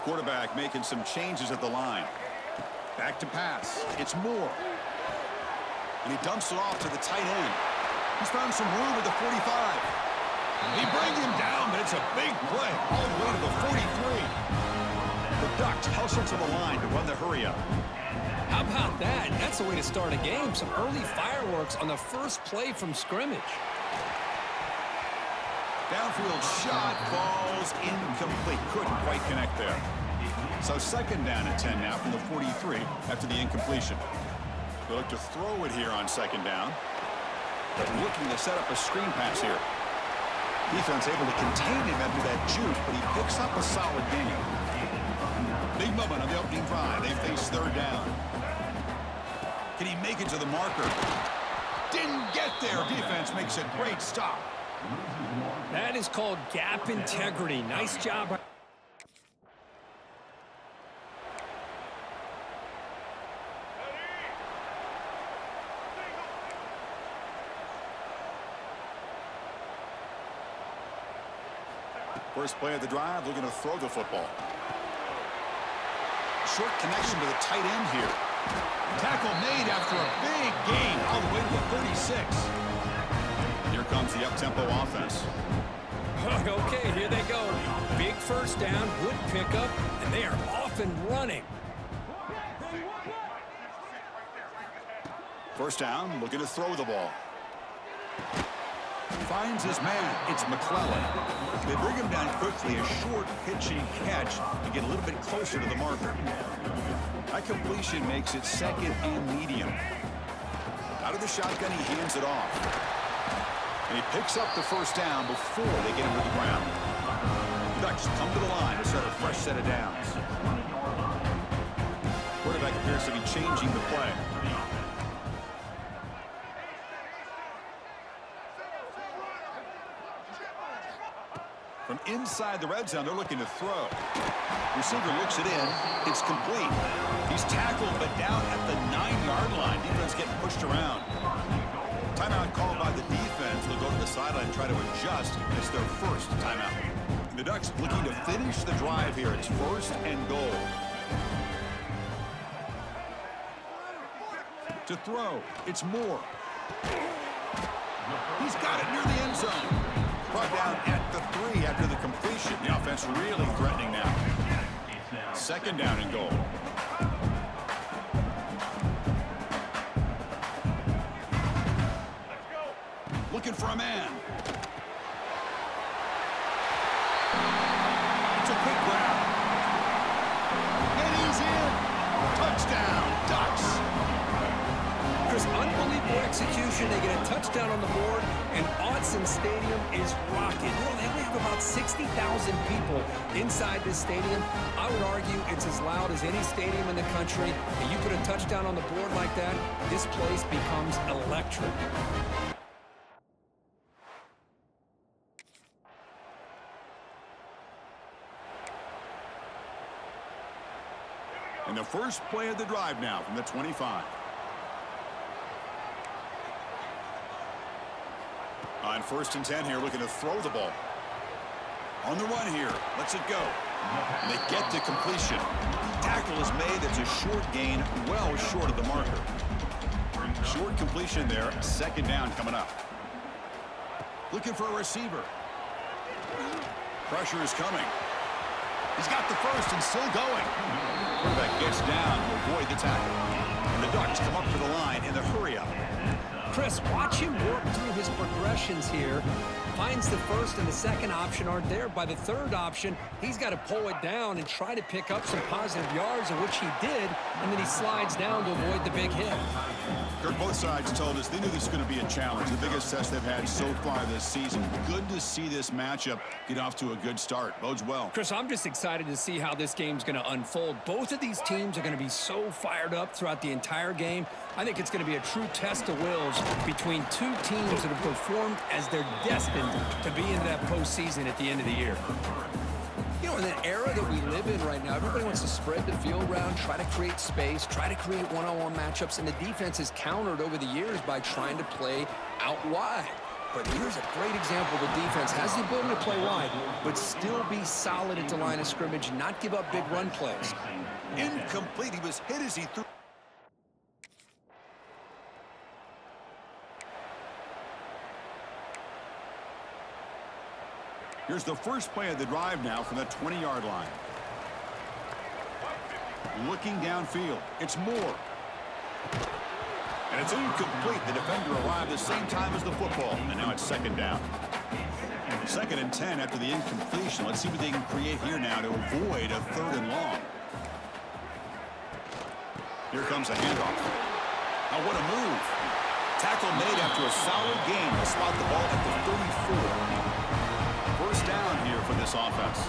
Quarterback making some changes at the line. Back to pass. It's Moore. And he dumps it off to the tight end. He's found some room at the 45. He brings him down, but it's a big play all the way to the 43. The Ducks hustle to the line to run the hurry-up. How about that? That's the way to start a game. Some early fireworks on the first play from scrimmage. Downfield shot falls incomplete. Couldn't quite connect there. So second down and 10 now from the 43 after the incompletion. They look to throw it here on second down. But looking to set up a screen pass here. Defense able to contain him after that juke, but he picks up a solid gain. Big moment on the opening drive. They face third down. Can he make it to the marker? Didn't get there. Defense makes a great stop. That is called gap integrity. Nice job. First play of the drive, looking to throw the football. Short connection to the tight end here. Tackle made after a big gain all the way to the 36. Here comes the up-tempo offense. Okay, here they go. Big first down, good pickup, and they are off and running. First down, looking to throw the ball. Finds his man. It's McClellan. They bring him down quickly. A short pitching catch to get a little bit closer to the marker. That completion makes it second and medium. Out of the shotgun, he hands it off. And he picks up the first down before they get him to the ground. The Ducks come to the line to start a fresh set of downs. Quarterback appears to be changing the play. From inside the red zone, they're looking to throw. Receiver looks it in. It's complete. He's tackled, but down at the 9-yard line. Defense getting pushed around. Timeout called by the defense. They'll go to the sideline and try to adjust. It's their first timeout. The Ducks looking to finish the drive here. It's first and goal. To throw, it's Moore. He's got it near the end zone. Brought down at the 3 after the completion. The offense really threatening now. Second down and goal. Looking for a man. It's a quick grab. And he's in. Touchdown, Ducks. Chris, unbelievable execution. They get a touchdown on the board, and Autzen Stadium is rocking. You know, they only have about 60,000 people inside this stadium. I would argue it's as loud as any stadium in the country. And you put a touchdown on the board like that, this place becomes electric. And the first play of the drive now from the 25. On first and 10 here, looking to throw the ball. On the run here, lets it go. And they get to completion. Tackle is made. That's a short gain, well short of the marker. Short completion there. Second down coming up. Looking for a receiver. Pressure is coming. He's got the first and still going. Quarterback gets down to avoid the tackle. And the Ducks come up to the line in the hurry-up. Chris, watch him work through his progressions here. Finds the first and the second option aren't there. By the third option, he's got to pull it down and try to pick up some positive yards, of which he did, and then he slides down to avoid the big hit. Kirk, both sides told us they knew this was going to be a challenge, the biggest test they've had so far this season. Good to see this matchup get off to a good start. Bodes well. Chris, I'm just excited to see how this game's going to unfold. Both of these teams are going to be so fired up throughout the entire game. I think it's going to be a true test of wills between two teams that have performed as they're destined to be in that postseason at the end of the year. You know, in the era that we live in right now, everybody wants to spread the field around, try to create space, try to create one-on-one matchups, and the defense is countered over the years by trying to play out wide. But here's a great example. The defense has the ability to play wide, but still be solid at the line of scrimmage and not give up big run plays. Incomplete. He was hit as he threw. Here's the first play of the drive now from the 20-yard line. Looking downfield. It's Moore. And it's incomplete. The defender arrived at the same time as the football. And now it's second down. 2nd and 10 after the incompletion. Let's see what they can create here now to avoid a 3rd and long. Here comes a handoff. Now what a move. Tackle made after a solid gain. They'll spot the ball at the 34. First down here for this offense.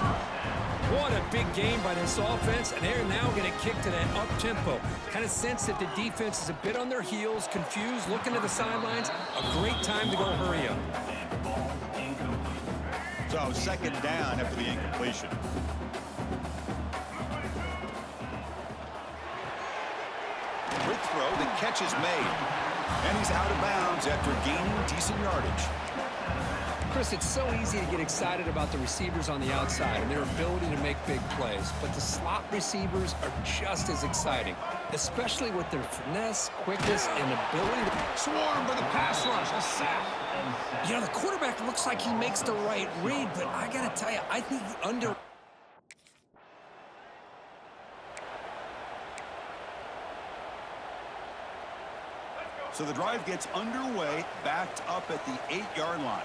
What a big game by this offense, and they're now going to kick to that up-tempo. Kind of sense that the defense is a bit on their heels, confused, looking to the sidelines. A great time to go hurry up. So 2nd down after the incompletion. Quick throw, the catch is made. And he's out of bounds after gaining decent yardage. Chris, it's so easy to get excited about the receivers on the outside and their ability to make big plays, but the slot receivers are just as exciting, especially with their finesse, quickness, and ability to Swarmed by the pass rush, a sack. You know, the quarterback looks like he makes the right read, but I got to tell you, I think he under... So the drive gets underway, backed up at the 8-yard line.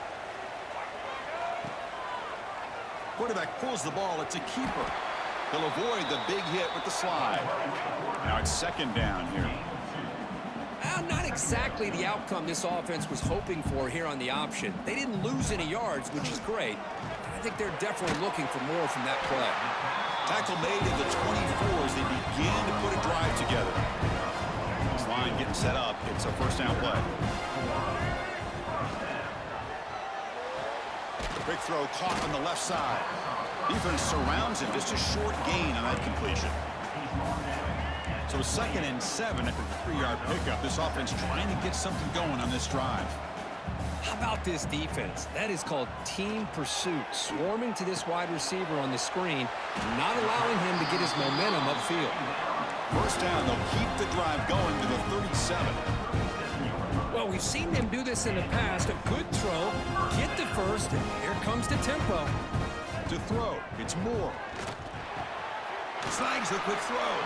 Quarterback pulls the ball. It's a keeper. He'll avoid the big hit with the slide. Now it's 2nd down here. Not exactly the outcome this offense was hoping for here on the option. They didn't lose any yards, which is great. I think they're definitely looking for more from that play. Tackle made at the 24 as they begin to put a drive together. This line getting set up. It's a first down play. Quick throw caught on the left side. Defense surrounds him. Just a short gain on that completion. So 2nd and 7 after the 3-yard pickup. This offense trying to get something going on this drive. How about this defense? That is called team pursuit. Swarming to this wide receiver on the screen, not allowing him to get his momentum upfield. First down, they'll keep the drive going to the 37. Well, we've seen them do this in the past. A good throw, get the first, and here comes the tempo. To throw, it's Moore. Snags the quick throw.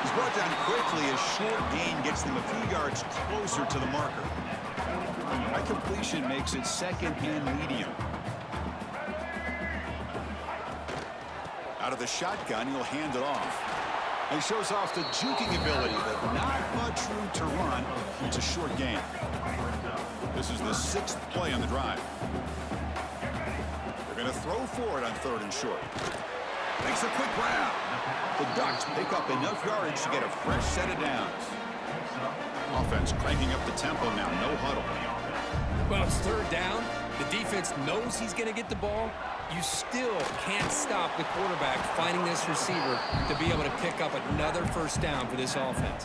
He's brought down quickly. A short gain gets them a few yards closer to the marker. That completion makes it 2nd and medium. Out of the shotgun, he'll hand it off. He shows off the juking ability, but not much room to run. It's a short gain. This is the 6th play on the drive. They're going to throw for it on 3rd and short. Makes a quick grab. The Ducks pick up enough yardage to get a fresh set of downs. Offense cranking up the tempo now, no huddle. Well, it's 3rd down. The defense knows he's going to get the ball. You still can't stop the quarterback finding this receiver to be able to pick up another first down for this offense.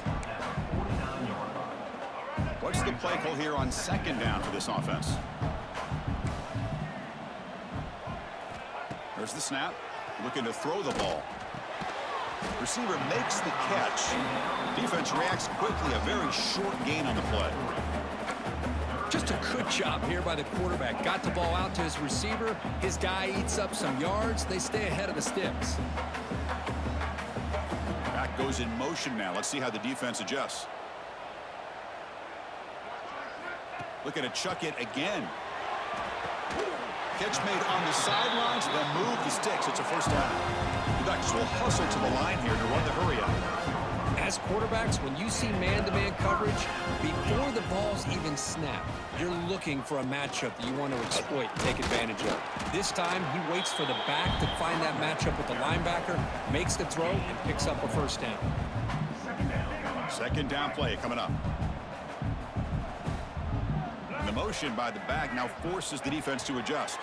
What's the play call here on 2nd down for this offense? There's the snap. Looking to throw the ball. Receiver makes the catch. Defense reacts quickly. A very short gain on the play. Just a good job here by the quarterback. Got the ball out to his receiver. His guy eats up some yards. They stay ahead of the sticks. Back goes in motion now. Let's see how the defense adjusts. Looking to chuck it again. Catch made on the sidelines. They'll move the sticks. It's a first down. The Ducks will hustle to the line here to run the hurry up. As quarterbacks, when you see man-to-man coverage, before the ball's even snapped, you're looking for a matchup that you want to exploit, take advantage of. This time, he waits for the back to find that matchup with the linebacker, makes the throw, and picks up a first down. 2nd down play coming up. And the motion by the back now forces the defense to adjust.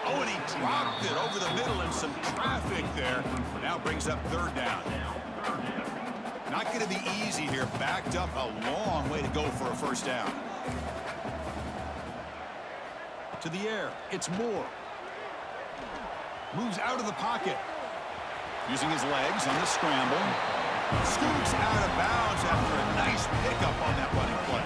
Oh, and he dropped it over the middle and some traffic there. Now brings up 3rd down. Not going to be easy here. Backed up a long way to go for a first down. To the air. It's Moore. Moves out of the pocket. Using his legs on the scramble. Scoots out of bounds after a nice pickup on that running play.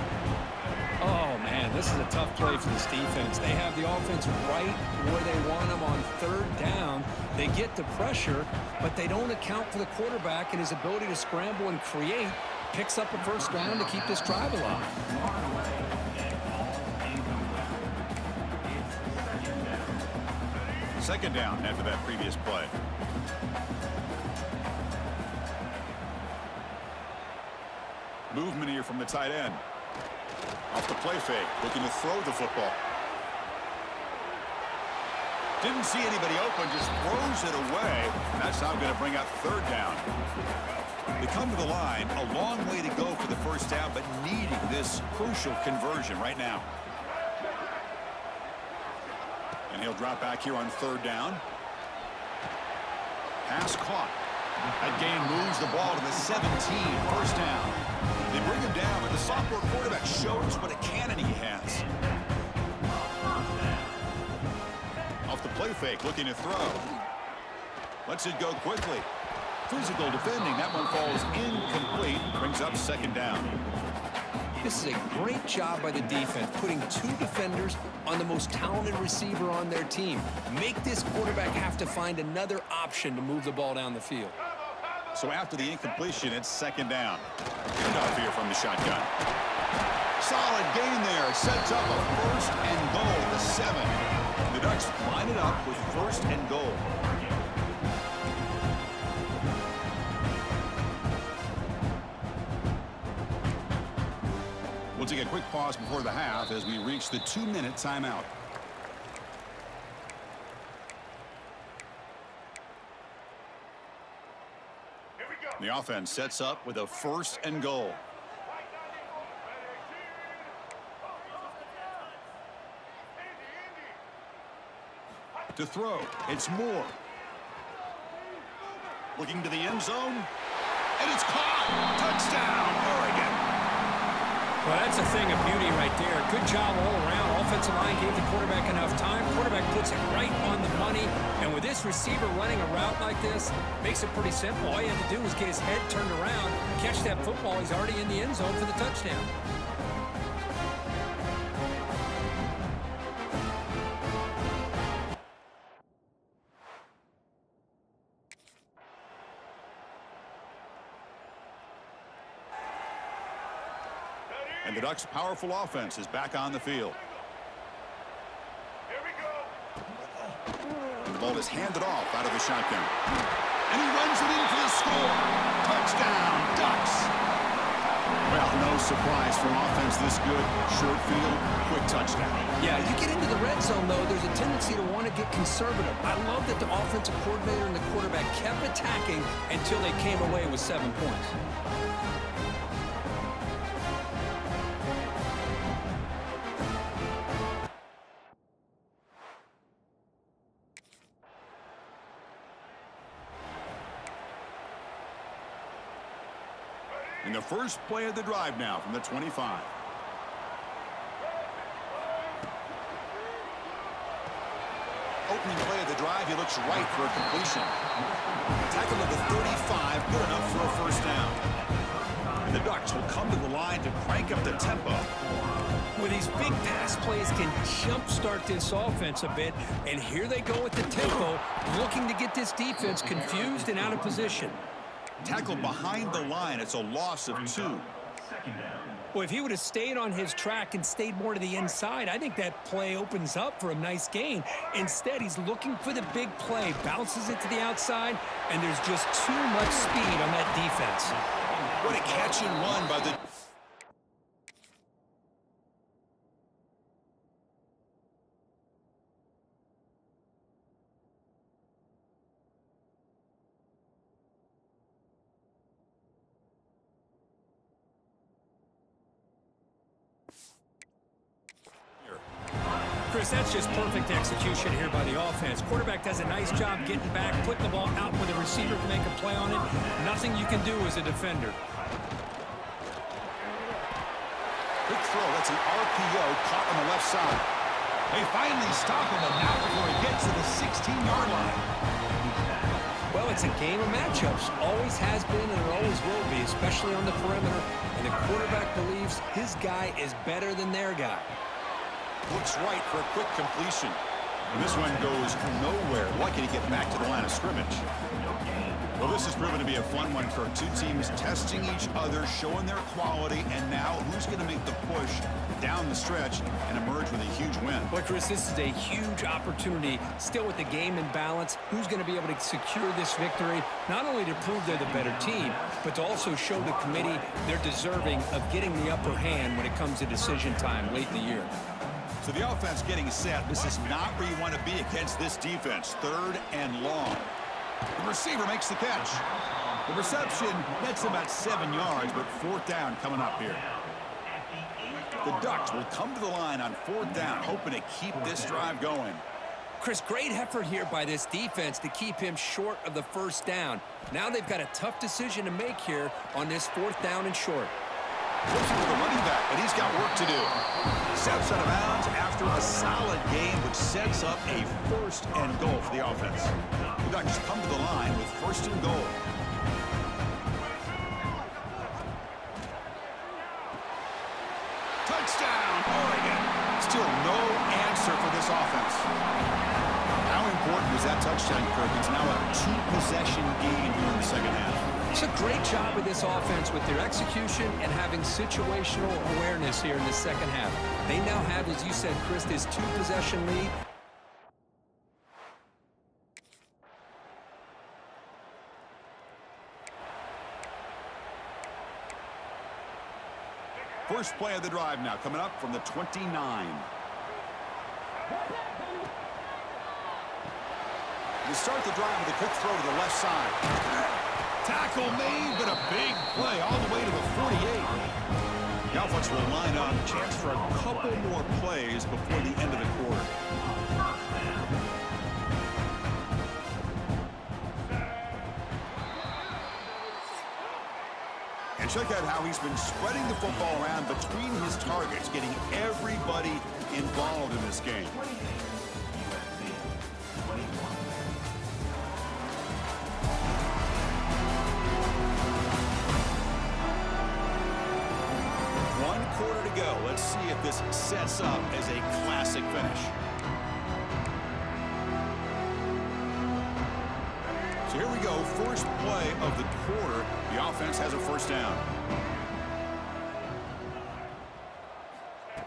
Oh, man, this is a tough play for this defense. They have the offense right where they want them on third down. They get the pressure, but they don't account for the quarterback and his ability to scramble and create. Picks up a first down to keep this drive alive. Second down after that previous play. Movement here from the tight end. Off the play fake, looking to throw the football. Didn't see anybody open, just throws it away. That's now going to bring up third down. They come to the line, a long way to go for the first down, but needing this crucial conversion right now. And he'll drop back here on third down. Pass caught. That gain moves the ball to the 17, first down. They bring him down, but the sophomore quarterback shows what a cannon he has. Off the play fake, looking to throw. Lets it go quickly. Physical defending. That one falls incomplete. Brings up second down. This is a great job by the defense, putting two defenders on the most talented receiver on their team. Make this quarterback have to find another option to move the ball down the field. So after the incompletion, it's second down. Handoff here from the shotgun. Solid gain there. Sets up a first and goal at the 7. The Ducks line it up with first and goal. We'll take a quick pause before the half as we reach the 2-minute timeout. The offense sets up with a first and goal. To throw, it's Moore. Looking to the end zone, and it's caught. Touchdown, Oregon. Well, that's a thing of beauty right there. Good job all around. Offensive line gave the quarterback enough time. Quarterback puts it right on the money. And with this receiver running a route like this, makes it pretty simple. All you have to do is get his head turned around, catch that football. He's already in the end zone for the touchdown. And the Ducks' powerful offense is back on the field. And the ball is handed off out of the shotgun. And he runs it in for the score. Touchdown, Ducks. Well, no surprise for offense this good. Short field, quick touchdown. Yeah, you get into the red zone, though, there's a tendency to want to get conservative. I love that the offensive coordinator and the quarterback kept attacking until they came away with 7 points. In the first play of the drive now from the 25. Opening play of the drive, he looks right for a completion. Tackle at the 35, good enough for a first down. And the Ducks will come to the line to crank up the tempo. With these big pass plays can jumpstart this offense a bit, and here they go with the tempo, looking to get this defense confused and out of position. Tackled behind the line. It's a loss of 2. Well, if he would have stayed on his track and stayed more to the inside, I think that play opens up for a nice gain. Instead, he's looking for the big play, bounces it to the outside, and there's just too much speed on that defense. What a catch and run by the... Chris, that's just perfect execution here by the offense. Quarterback does a nice job getting back, putting the ball out where the receiver can make a play on it. Nothing you can do as a defender. Quick throw. That's an RPO caught on the left side. They finally stop him, and now before he gets to the 16-yard line. Well, it's a game of matchups. Always has been and it always will be, especially on the perimeter. And the quarterback believes his guy is better than their guy. Looks right for a quick completion. And this one goes nowhere. Lucky to get back to the line of scrimmage. Well, this has proven to be a fun one, Kirk. Two teams testing each other, showing their quality, and now who's going to make the push down the stretch and emerge with a huge win? Well, Chris, this is a huge opportunity. Still with the game in balance, who's going to be able to secure this victory, not only to prove they're the better team, but to also show the committee they're deserving of getting the upper hand when it comes to decision time late in the year. So the offense getting set. This is not where you want to be against this defense. 3rd and long. The receiver makes the catch. The reception nets about 7 yards, but 4th down coming up here. The Ducks will come to the line on 4th down, hoping to keep this drive going. Chris, great effort here by this defense to keep him short of the 1st down. Now they've got a tough decision to make here on this 4th down and short. Looks for the running back, but he's got work to do. Steps out of bounds after a solid game, which sets up a 1st and goal for the offense. The Ducks come to the line with 1st and goal. Touchdown, Oregon. Still no answer for this offense. How important was that touchdown, Kirk? It's now a 2-possession game here in the 2nd half. It's a great job with this offense with their execution and having situational awareness here in the 2nd half. They now have, as you said, Chris, this 2-possession lead. First play of the drive now coming up from the 29. To start the drive with a quick throw to the left side. Tackle made, but a big play all the way to the 48. The offense will line up. Chance for a couple more plays before the end of the quarter. And check out how he's been spreading the football around between his targets, getting everybody involved in this game. Quarter to go. Let's see if this sets up as a classic finish. So here we go. First play of the quarter. The offense has a 1st down.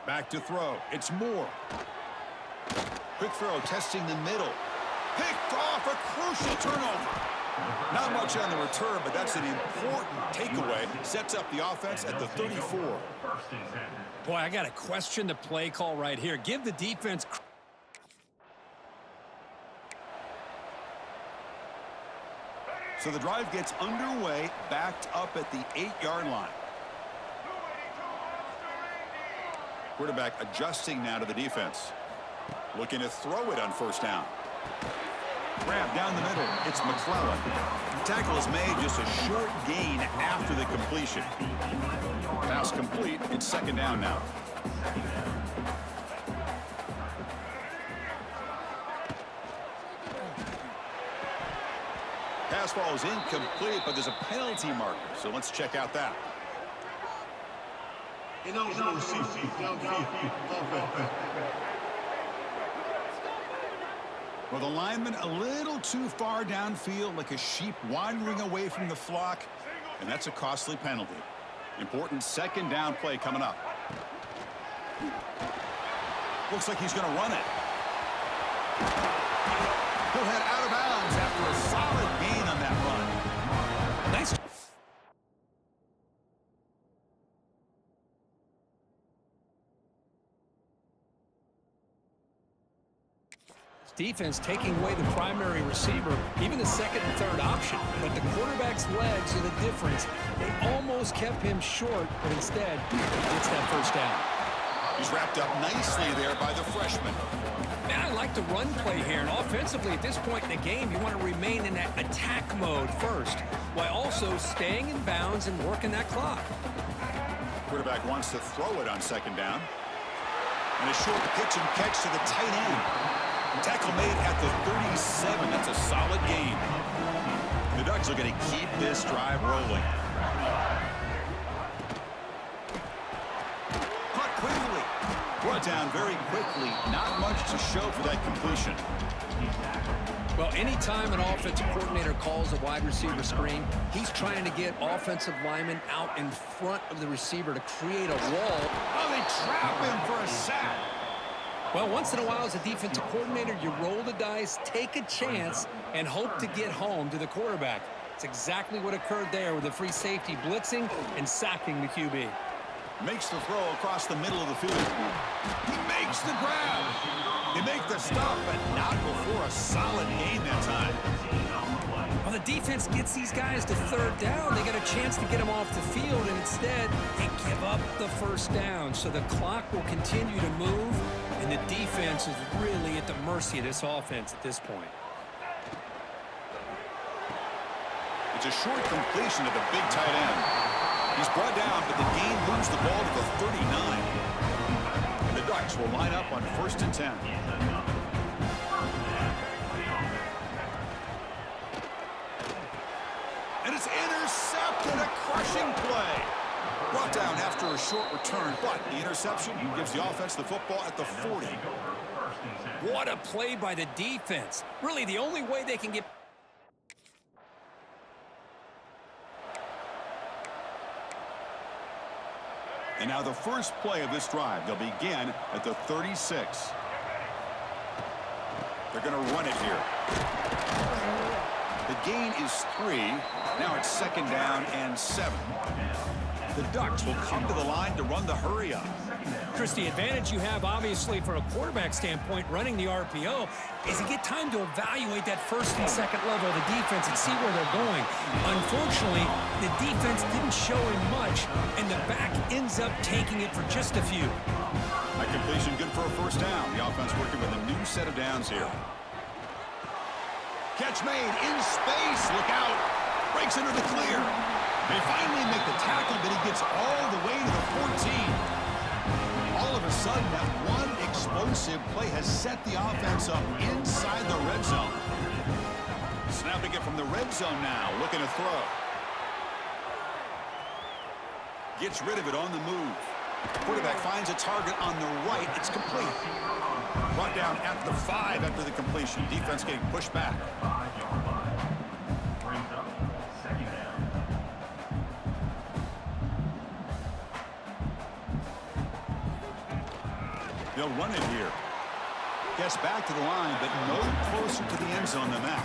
Back to throw. It's Moore. Quick throw testing the middle. Picked off, a crucial turnover. Not much on the return, but that's an important takeaway. Sets up the offense at the 34. Boy, I got to question the play call right here. Give the defense... So the drive gets underway, backed up at the 8-yard line. Quarterback adjusting now to the defense. Looking to throw it on 1st down. Grab down the middle. It's McClellan. Tackle is made, just a short gain after the completion. Pass complete. It's 2nd down now. Pass ball is incomplete, but there's a penalty marker, so let's check out that. Well, the lineman a little too far downfield, like a sheep wandering away from the flock, and that's a costly penalty. Important 2nd down play coming up. Looks like he's going to run it. He'll head out of bounds after a solid gain on that run. Nice. Defense taking away the primary receiver, even the 2nd and 3rd option. But the quarterback's legs are the difference. They almost kept him short, but instead, he gets that 1st down. He's wrapped up nicely there by the freshman. Man, I like the run play here. And offensively, at this point in the game, you want to remain in that attack mode first, while also staying in bounds and working that clock. Quarterback wants to throw it on 2nd down. And a short pitch and catch to the tight end. Tackle made at the 37. That's a solid gain. The Ducks are going to keep this drive rolling. Caught quickly. Brought down very quickly. Not much to show for that completion. Well, anytime an offensive coordinator calls a wide receiver screen, he's trying to get offensive linemen out in front of the receiver to create a wall. Oh, they trap him for a sack. Well, once in a while as a defensive coordinator, you roll the dice, take a chance, and hope to get home to the quarterback. It's exactly what occurred there with the free safety blitzing and sacking the QB. Makes the throw across the middle of the field. He makes the grab. They make the stop, but not before a solid gain that time. Well, the defense gets these guys to third down. They got a chance to get them off the field, and instead they give up the first down. So the clock will continue to move, and the defense is really at the mercy of this offense at this point. It's a short completion to the big tight end. He's brought down, but the gain moves the ball to the 39. And the Ducks will line up on 1st and 10. And it's intercepted, a crushing play. Brought down after a short return, but the interception gives the offense the football at the 40. What a play by the defense. Really, the only way they can get... And now the first play of this drive, they'll begin at the 36. They're going to run it here. The gain is 3. Now it's 2nd down and 7. The Ducks will come to the line to run the hurry up. Chris, the advantage you have, obviously, for a quarterback standpoint, running the RPO, is you get time to evaluate that 1st and 2nd level of the defense and see where they're going. Unfortunately, the defense didn't show him much, and the back ends up taking it for just a few. A completion good for a 1st down. The offense working with a new set of downs here. Catch made in space. Look out. Breaks into the clear. They finally make the tackle, but he gets all the way to the 14. All of a sudden, that one explosive play has set the offense up inside the red zone. Snapping it from the red zone now, looking to throw. Gets rid of it on the move. Quarterback finds a target on the right. It's complete. Brought down at the 5 after the completion. Defense getting pushed back. They'll run it here. Gets back to the line, but no closer to the end zone than that.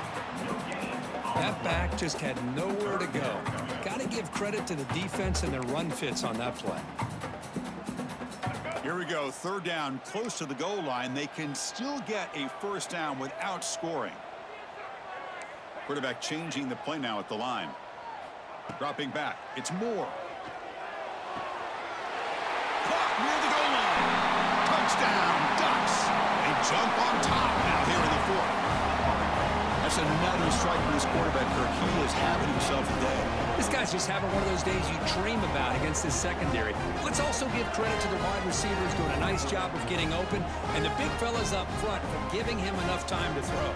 That back just had nowhere to go. Got to give credit to the defense and their run fits on that play. Here we go, 3rd down, close to the goal line. They can still get a 1st down without scoring. Quarterback changing the play now at the line. Dropping back. It's Moore. Caught near the goal line. Touchdown, Ducks. They jump on top now here in the 4th. That's another strike from this quarterback, Kirk. He is having himself a day. This guy's just having one of those days you dream about against this secondary. Let's also give credit to the wide receivers doing a nice job of getting open, and the big fellas up front for giving him enough time to throw.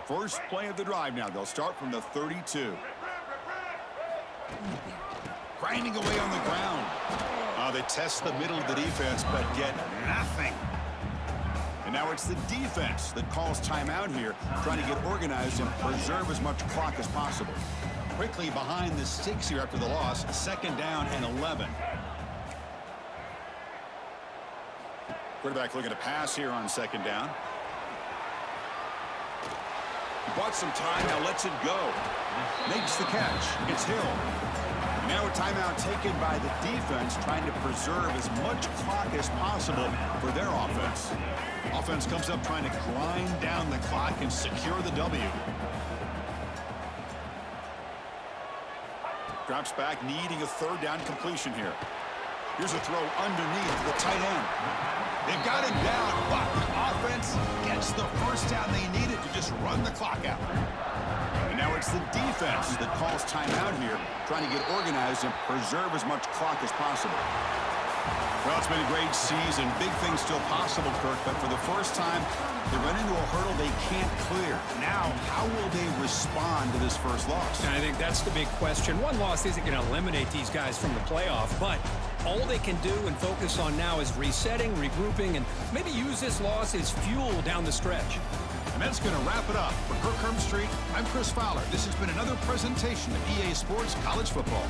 First play of the drive now. They'll start from the 32. Grinding away on the ground. They test the middle of the defense, but get nothing. And now it's the defense that calls timeout here, trying to get organized and preserve as much clock as possible. Quickly behind the sticks here after the loss. 2nd down and 11. Quarterback looking to pass here on 2nd down. He bought some time, now lets it go. Makes the catch. It's Hill. And Now a timeout taken by the defense, trying to preserve as much clock as possible for their offense. Offense comes up trying to grind down the clock and secure the W. Drops back, needing a third down completion here. Here's a throw underneath to the tight end. They've got him down, but the offense gets the first down they needed to just run the clock out. And now it's the defense that calls timeout here, trying to get organized and preserve as much clock as possible. Well, it's been a great season. Big things still possible, Kirk, but for the first time, they run into a hurdle they can't clear. Now, how will they respond to this first loss? And I think that's the big question. One loss isn't going to eliminate these guys from the playoff, but all they can do and focus on now is resetting, regrouping, and maybe use this loss as fuel down the stretch. And that's going to wrap it up. For Kirk Herbstreit, I'm Chris Fowler. This has been another presentation of EA Sports College Football.